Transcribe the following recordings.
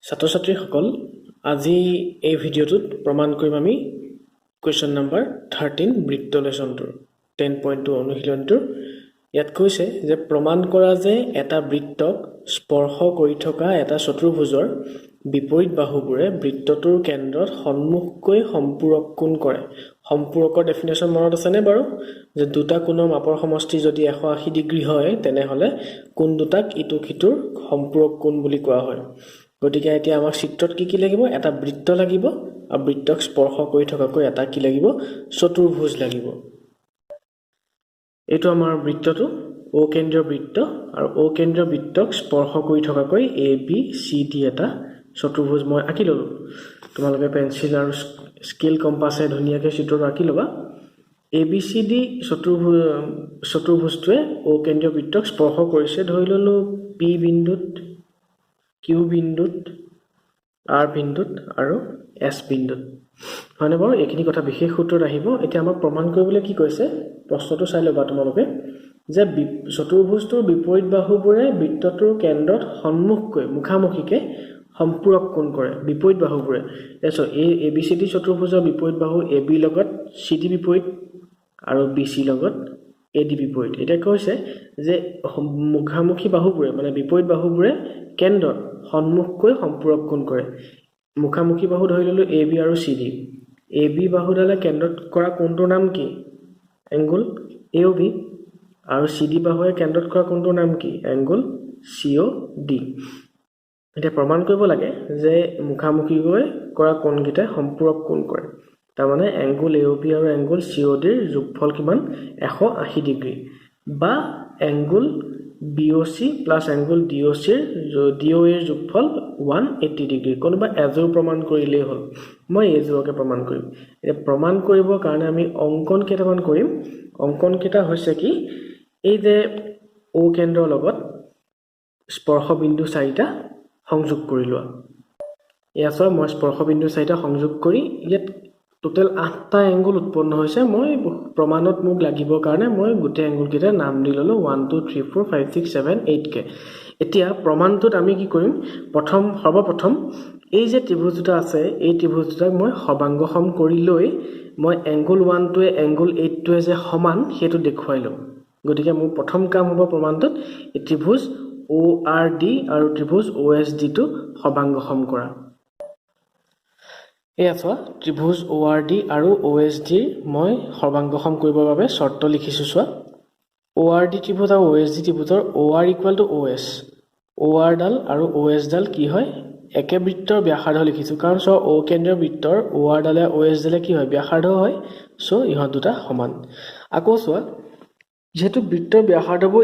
ছাত্ৰ-ছাত্ৰীসকল আজি এই ভিডিঅ'টোত প্ৰমাণ কৰিম আমি কুৱেশ্যন নম্বৰ 13 বৃত্ত লেছনটোৰ 10.2 অনুশীলনটোৰ ইয়াত কৈছে যে প্ৰমাণ কৰা যে এটা বৃত্তক স্পৰ্শ কৰি থকা এটা চতুৰ্ভুজৰ বিপৰীত বাহুবোৰে বৃত্তটোৰ কেন্দ্ৰত সন্মুখকৈ সম্পূৰক কোণ কৰে সম্পূৰকৰ ডেফিনেশ্যন মনত আছে নে বাৰু যে দুটা কোণৰ মাপৰ সমষ্টি যদি 180 ডিগ্ৰী হয় তেনেহলে কোণ দুটাক ইটো সিটোৰ সম্পূৰক কোণ বুলি কোৱা হয় গতিকে এতিয়া আমাক চিত্ৰত কি লাগিব এটা বৃত্ত লাগিব আৰু বৃত্তক স্পৰ্শ কৰি থকাকৈ এটা কি লাগিব চতুৰ্ভুজ লাগিব এইটো আমাৰ বৃত্তটো O কেন্দ্ৰীয় বৃত্ত আৰু O কেন্দ্ৰীয় বৃত্তক স্পৰ্শ কৰি থকাকৈ ABCD এটা চতুৰ্ভুজ মই আঁকি ললো তোমালোকে পেন্সিল আৰু স্কেল কম্পাসে ধুনীয়াকৈ চিত্ৰটো আঁকি লবা ABCD চতুৰ্ভুজটোৱে O কেন্দ্ৰীয় বৃত্তক স্পৰ্শ কৰিছে ধৰি ললো P বিন্দুত Q বিন্দুত R বিন্দুত আৰু S বিন্দুত হয়নে বাৰু এইখিনি কথা বিশেষ সূত্ৰত আহিব এতিয়া আমাক প্ৰমাণ কৰিবলৈ কি কৈছে প্ৰশ্নটো চাই লবা তোমালোকে যে চতুৰ্ভুজটোৰ বিপৰীত বাহুবোৰে বৃত্তটোৰ কেন্দ্ৰত সন্মুখকৈ মুখামুখিকে সম্পূৰক কোণ কৰে বিপৰীত বাহুবোৰে এছো ABCD চতুৰ্ভুজৰ বিপৰীত বাহু AB লগত CD বিপৰীত আৰু BC লগত AD বিপৰীত এটা কৈছে যে মুখামুখি বাহুবোৰে মানে বিপৰীত বাহুবোৰে কেন্দ্ৰত সন্মুখকৈ সম্পূৰক কোণ কৰে মুখামুখি বাহু ধৰি ললো AB আৰু CD AB বাহুডালে কেন্দ্ৰত কৰা কোণটোৰ নাম কি এংগল AOB আৰু CD বাহুৱে কেন্দ্ৰত কৰা কোণটোৰ নাম কি এংগল COD এটা প্ৰমাণ কৰিব লাগে যে মুখামুখিকৈ কৰা কোণকিটা সম্পূৰক কোণ কৰে তাৰ মানে এংগল AOB আৰু এংগল COD ৰ যোগফল কিমান 180 ডিগ্ৰী বা angle BOC plus angle DOC ৰ DOA ৰ যোগফল 180 ডিগ্ৰী কোনবা এজোৰ প্ৰমাণ কৰিলেই হ'ল মই এজোৰকে প্ৰমাণ কৰিম এটা প্ৰমাণ কৰিবৰ কাৰণে আমি অংকন কেইটামান কৰিম অংকন কেইটা হৈছে কি এই যে O কেন্দ্ৰৰ লগত স্পৰ্শ বিন্দু চাৰিটা সংযোগ কৰি লোৱা ইয়াছৰ মই স্পৰ্শ বিন্দু চাৰিটা সংযোগ কৰি ইয়াত টোটাল 8টা এংগল উৎপন্ন হৈছে মই প্ৰমাণত মোক লাগিব কাৰণে মই গোটেই এংগল কেইটা নাম দি ললো 1 2 3 4 5 6 7 8 কে এতিয়া প্ৰমাণটোত আমি কি কৰিম সৰ্বপ্ৰথম এই যে ত্ৰিভুজ দুটা আছে এই ত্ৰিভুজ দুটাক মই সবাংগসম কৰি লৈ মই এংগল 1 টোৱে এংগল 8 টোৱে যে সমান হেতু দেখুৱাই লম গতিকে মোৰ প্ৰথম কাম হ'ব প্ৰমাণটোত এই ত্ৰিভুজ ORD আৰু ত্ৰিভুজ OSD টো সবাংগসম কৰা এয়া ত্ৰিভুজ ORD আৰু OSD মই সৰ্বাংগসম কৰিবৰ বাবে শৰ্ত লিখিছো চোৱা ORD ত্ৰিভুজ আৰু OSD ত্ৰিভুজৰ OR = OS OR ডাল আৰু OS ডাল কি হয় একে বৃত্তৰ ব্যাসাৰ্ধ লিখিছো কাৰণ সো O কেন্দ্ৰীয় বৃত্তৰ OR ডালে OS ডালে কি হয় ব্যাসাৰ্ধ হয় সো ইহত দুটা সমান আকৌ চোৱা যেহেতু বৃত্তৰ ব্যাসাৰ্ধবোৰ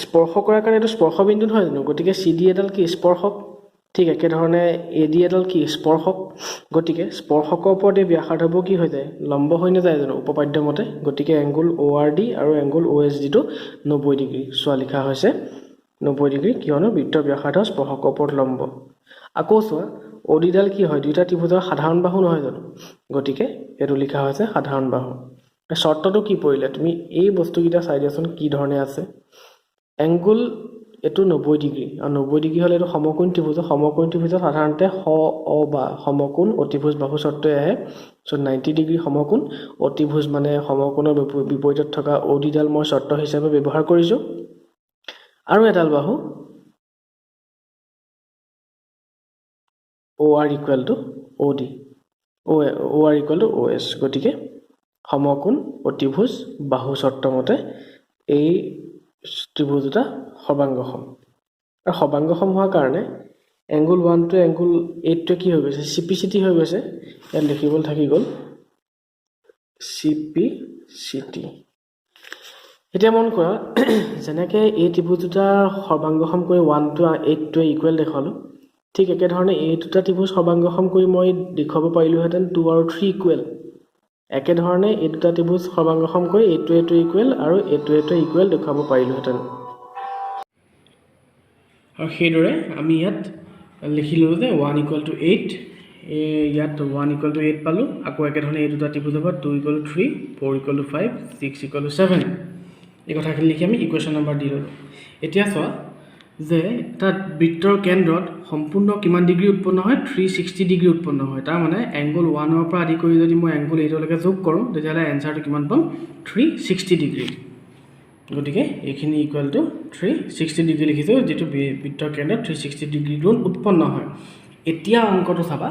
স্পৰ্শ কৰাৰ কাৰণে এটো স্পৰ্শ বিন্দু নহয় জানো গতিকে CD এডাল কি স্পৰ্শক ঠিক একে ধৰণে AD এডাল কি স্পৰ্শক গতিকে স্পৰ্শকৰ ওপৰতে ব্যাসাৰ্ধবোৰ কি হৈ যায় লম্ব হৈ নাযায় জানো উপপাদ্য মতে গতিকে এংগল ORD আৰু এংগল OSD টো 90 ডিগ্ৰী চোৱা লিখা হৈছে 90 ডিগ্ৰী কিয়নো বৃত্তৰ ব্যাসাৰ্ধ স্পৰ্শকৰ ওপৰত লম্ব আকৌ চোৱা OD ডাল কি হয় দুটা ত্ৰিভুজৰ সাধাৰণ বাহু নহয় জানো গতিকে এটো লিখা হৈছে সাধাৰণ বাহু শৰ্তটো কি পৰিলে তুমি এই বস্তুকিটা চাই দিয়াচোন কি ধৰণে আছে এংগল এটো 90 ডিগ্ৰী আৰু 90 ডিগ্ৰী হলে এটো সমকোণ ত্ৰিভুজৰ সাধাৰণতে অ বা সমকোণ অতিভুজ বাহু শৰ্তই আহে সো 90 ডিগ্ৰী সমকোণ অতিভুজ মানে সমকোণৰ বিপৰীতত থকা OD ডাল মই শৰ্ত হিচাপে ব্যৱহাৰ কৰিছো আৰু এডাল বাহু OR = OD OR = OS গতিকে সমকোণ অতিভুজ বাহু শৰ্ত মতে এই ত্ৰিভুজ দুটা সবাংগসম আৰু সবাংগসম হোৱাৰ কাৰণে এংগল 1 টো এংগল 8 টো কি হৈ গৈছে CPCT হৈ গৈছে ইয়াত লিখিবলৈ থাকি গল CPCT এতিয়া মন কৰা যেনেকে এই ত্ৰিভুজ দুটা সবাংগসম কৰি 1 টো 8 টো ইকুৱেল দেখালো ঠিক একে ধৰণে এই দুটা ত্ৰিভুজ সবাংগসম কৰি মই দেখাব পাৰিলো হেতেন 2 আৰু 3 ইকুৱেল একে ধৰণে এই দুটা ত্ৰিভুজ সবাংগসম কৰি এইটো ইকুৱেল আৰু এইটো ইকুৱেল দেখাব পাৰিলো হেতেন আৰু হেদৰে আমি ইয়াত লিখিলো যে 1 = 8 ইয়াত 1 = 8 পালো আকৌ একে ধৰণে এই দুটা ত্ৰিভুজ হ'ব 2 = 3 4 = 5 6 = 7 এই কথাখিনি লিখি আমি ইকুৱেশ্যন নম্বৰ দি ললো এতিয়া চোৱা যে এটা বৃত্তৰ কেন্দ্ৰত সম্পূৰ্ণ কিমান ডিগ্ৰী উৎপন্ন হয় 360 ডিগ্ৰী উৎপন্ন হয় তাৰ মানে এংগল 1 ৰ পৰা আদি কৰি যদি মই এংগল 8 লৈকে যোগ কৰোঁ তেতিয়াহ'লে এনসাৰটো কিমান পাম 360 ডিগ্ৰী গতিকে এইখিনি ইকুৱেল টু 360 ডিগ্ৰী লিখিছোঁ যেটো বৃত্তৰ কেন্দ্ৰত 360 ডিগ্ৰী কোণ উৎপন্ন হয় এতিয়া অংকটো চাবা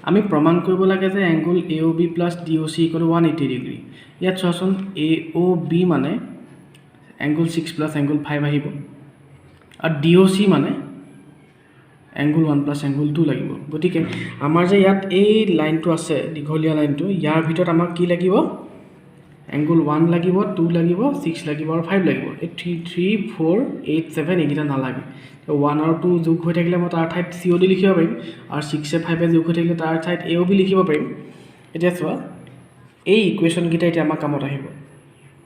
আমি প্ৰমাণ কৰিব লাগে যে angle AOB plus DOC equal to 180 degree ইয়াত চোৱাচোন AOB মানে এংগল 6 প্লাছ এংগল 5 আহিব আৰ DOC মানে এংগল 1 প্লাস এংগল 2 লাগিব গতিকে আমাৰ যে ইয়াত এই লাইনটো আছে দীঘলীয়া লাইনটো ইয়াৰ ভিতৰত আমাক কি লাগিব এংগল 1 লাগিব 2 লাগিব 6 লাগিব আৰু 5 লাগিব এই 3 4 8 7 এইকেইটা নালাগে 1 আৰু 2 যোগ হৈ থাকিলে মই তাৰ ঠাইত COD লিখিব পাৰিম আৰু 6 এ 5 এ যোগ হৈ থাকিলে তাৰ ঠাইত AOB লিখিব পাৰিম এতিয়া চোৱা এই ইকুৱেশ্যন কেইটা এতিয়া আমাৰ কামত আহিব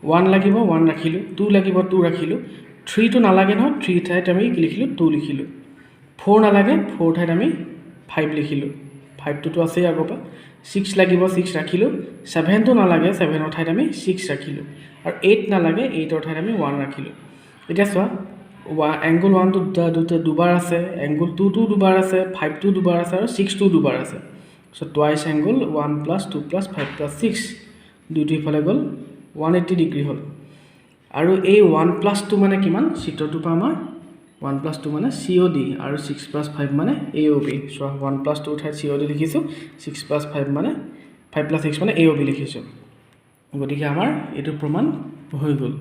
1 লাগিব 1 ৰাখিলো 2 লাগিব 2 ৰাখিলো 3 to নালাগে ন 3 ঠাইত আমি কি লিখিলো 2 লিখিলো 4 নালাগে 4 ঠাইত আমি 5 লিখিলো 5 তো আছে আগৰ 6 লাগিব 6 ৰাখিলো 7 তো নালাগে 7 ৰ ঠাইত আমি 6 ৰাখিলো আৰু 8 নালাগে 8 ৰ ঠাইত আমি 1 ৰাখিলো এতিয়া চোৱা এংগল 1 তো দুবাৰ আছে এংগল 2 তো দুবাৰ আছে 5 তো দুবাৰ আছে আৰু 6 তো দুবাৰ আছে সো টুৱাইস এংগল 1 + 2 + 5 + 6 দুইটো ইফালে গল 180 ডিগ্ৰী হল আৰু এই 1 + 2 মানে কিমান চিত্ৰটো পা আমাৰ 1 + 2 মানে COD আৰু 6 + 5 মানে AOB সো 1 + 2 ঠাইত COD লিখিছো 6 + 5 মানে 5 + 6 মানে AOB লিখিছো গতিকে আমাৰ এটো প্ৰমাণ হৈ গল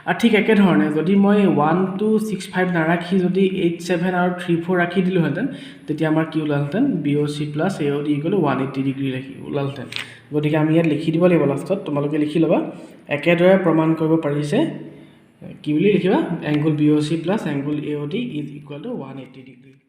আৰু ঠিক একে ধৰণে যদি মই 1 2 6 5 নাৰাখি যদি 8 7 আৰু 3 4 ৰাখি দিলো হেতেন তেতিয়া আমাৰ কি ওলালতেন BOC + AOD = 180 ডিগ্ৰী ৰাখি ওলালতেন গতিকে আমি ইয়াত লিখি দিব লাগিব লাষ্টত তোমালোকে লিখি লবা একেদৰে প্ৰমাণ কৰিব পাৰিছে কি বুলি লিখিবা angle BOC + angle AOD = 180 degree